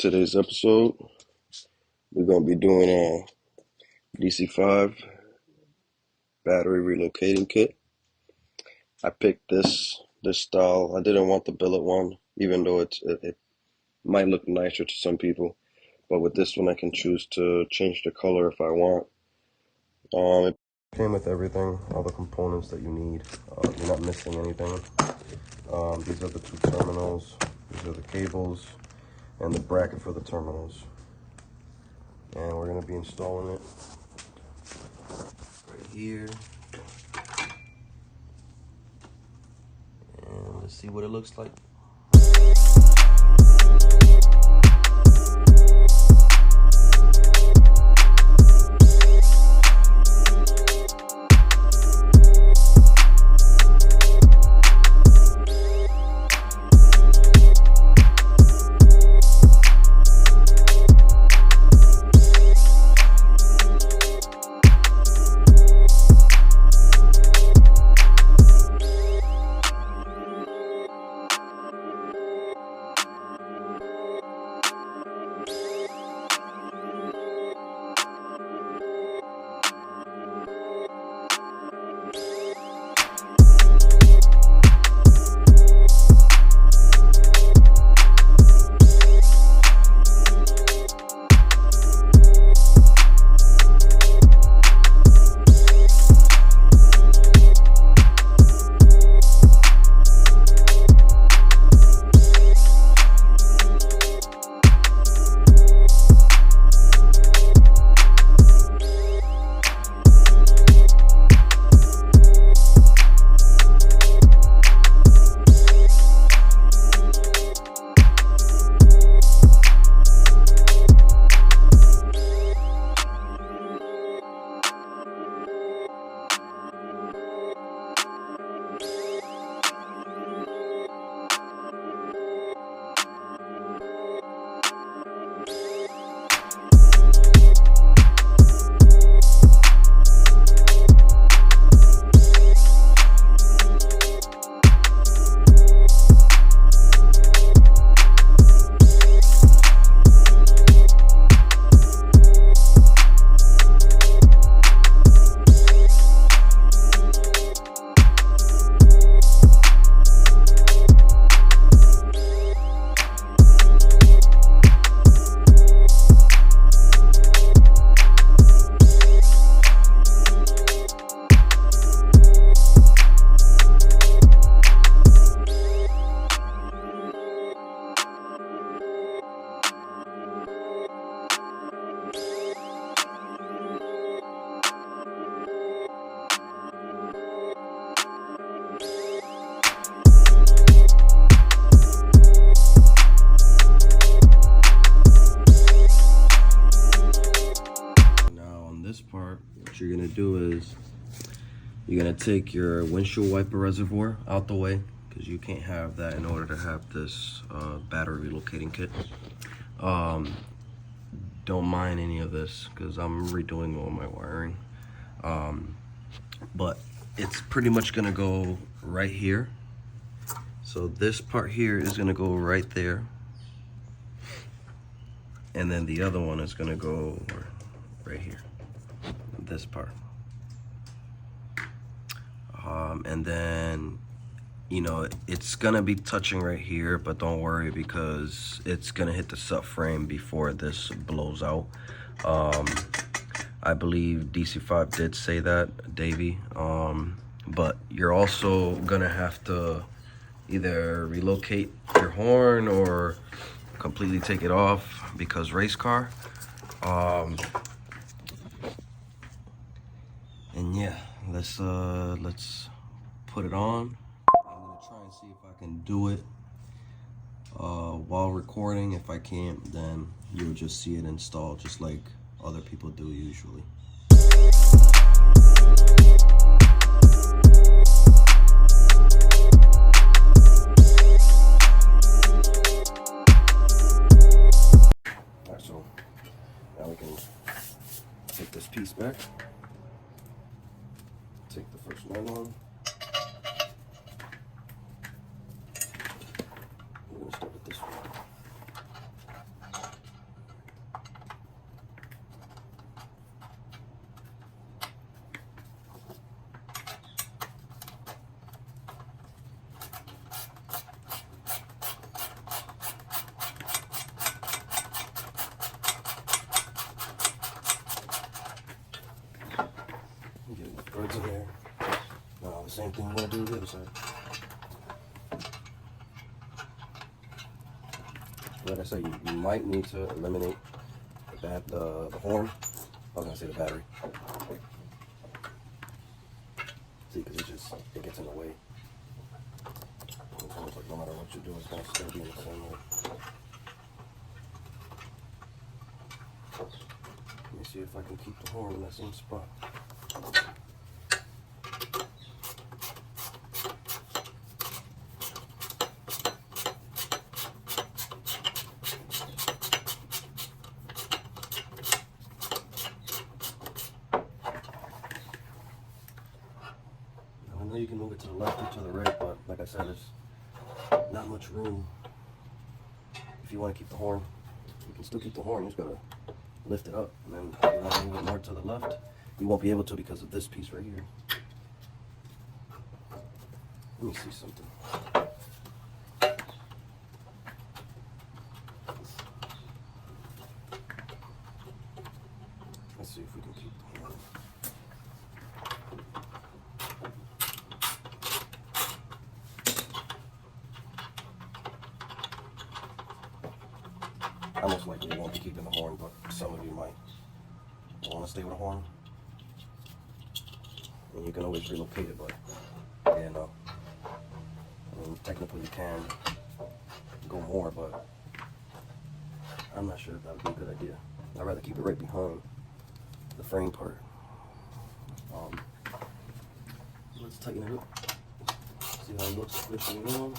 today's episode, we're going to be doing a DC5 battery relocating kit. I picked this style. I didn't want the billet one, even though it might look nicer to some people. But with this one, I can choose to change the color if I want. It came with everything, all the components that you need. You're not missing anything. These are the two terminals. These are the cables and the bracket for the terminals. And we're going to be installing it right here. And let's see what it looks like. What you're gonna do is you're gonna take your windshield wiper reservoir out the way, because you can't have that in order to have this battery relocating kit. Don't mind any of this because I'm redoing all my wiring, but it's pretty much gonna go right here. So this part here is gonna go right there, and then the other one is gonna go right here, this part. And then, you know, it's gonna be touching right here, but don't worry because it's gonna hit the subframe before this blows out. I believe DC5 did say that, Davey. But you're also gonna have to either relocate your horn or completely take it off because race car. And yeah, let's put it on. I'm gonna try and see if I can do it while recording. If I can't, then you'll just see it installed just like other people do usually. Alright, so now we can take this piece back. Take the first nylon. We're gonna start with this one. threads in there. Now the same thing we're going to do with the other side. Like I said, you might need to eliminate the horn. I was going to say the battery. See, because it gets in the way. It's almost like no matter what you do, it's going to still be in the same way. Let me see if I can keep the horn in that same spot. I know you can move it to the left or to the right, but like I said, there's not much room. If you want to keep the horn, you can still keep the horn. You just gotta lift it up, and then if you want to move it more to the left, you won't be able to because of this piece right here. Let me see something. Let's see if we can keep the horn. I most likely won't be keeping the horn, but some of you might want to stay with a horn. And you can always relocate it, but yeah, no. I mean, technically you can go more, but I'm not sure if that would be a good idea. I'd rather keep it right behind the frame part. Let's tighten it up. See how it looks squishing on.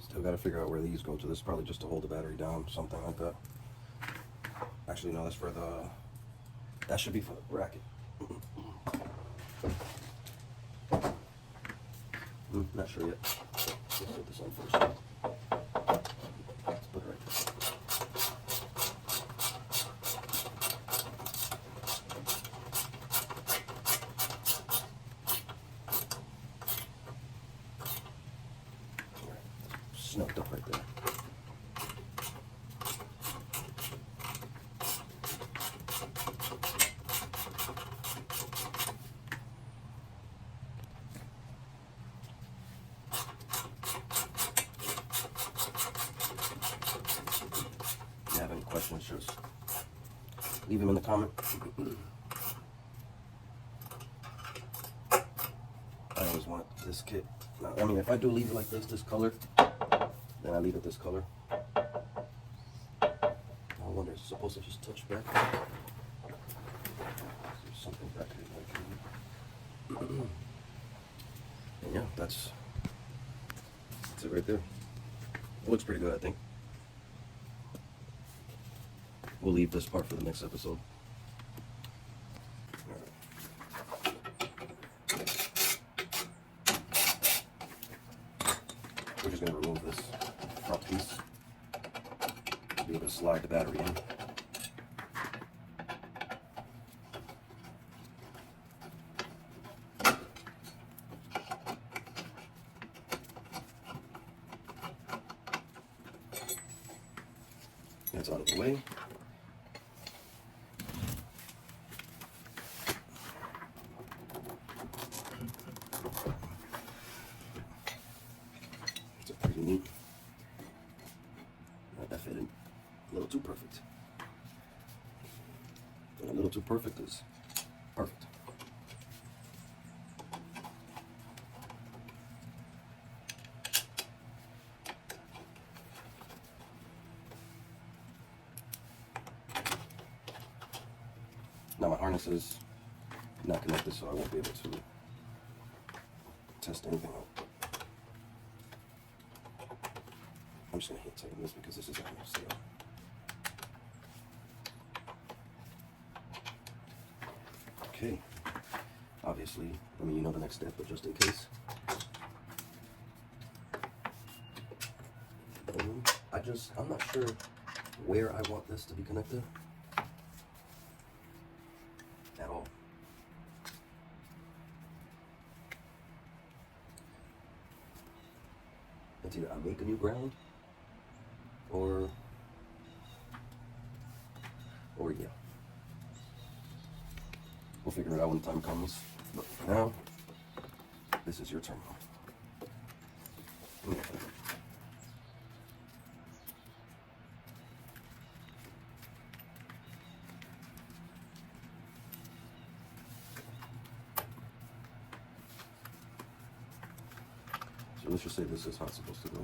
Still got to figure out where these go to. This is probably just to hold the battery down, something like that. Actually, no, that's for the. That should be for the bracket. Not sure yet. Let's put this on first. Let's put it right there. Snugged up right there. If you have any questions, just leave them in the comment. I always want this kit. Now, I mean, if I do leave it like this color, then I leave it this color. I wonder, it's supposed to just touch back. There's something back here. And yeah, that's it right there. It looks pretty good, I think. We'll leave this part for the next episode. We're just going to remove this front piece to be able to slide the battery in. That's out of the way. It's a pretty neat. That fit in a little too perfect. And a little too perfect is perfect. Now my harness is not connected, so I won't be able to test anything out. I'm just going to hit tighten this because this is on steel. Okay. Obviously, I mean, you know the next step, but just in case. I'm not sure where I want this to be connected at all. It's either I make a new ground or yeah. We'll figure it out when the time comes. But for now, this is your terminal. So let's just say this is how it's supposed to go.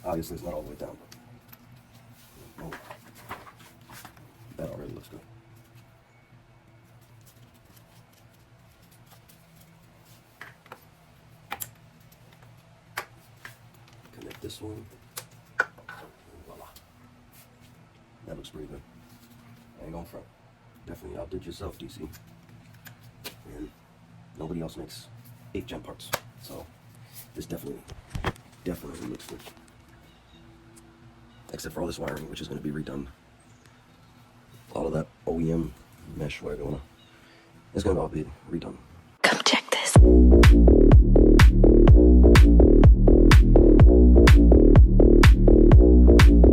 Obviously, it's not all the way down, but oh, that already looks good. Connect this one. Voila. That looks pretty good. I ain't gonna front. Definitely outdid yourself, DC. And nobody else makes 8-gen parts. So this definitely looks good. Except for all this wiring, which is going to be redone. All of that OEM mesh wiring, it's going to all be redone.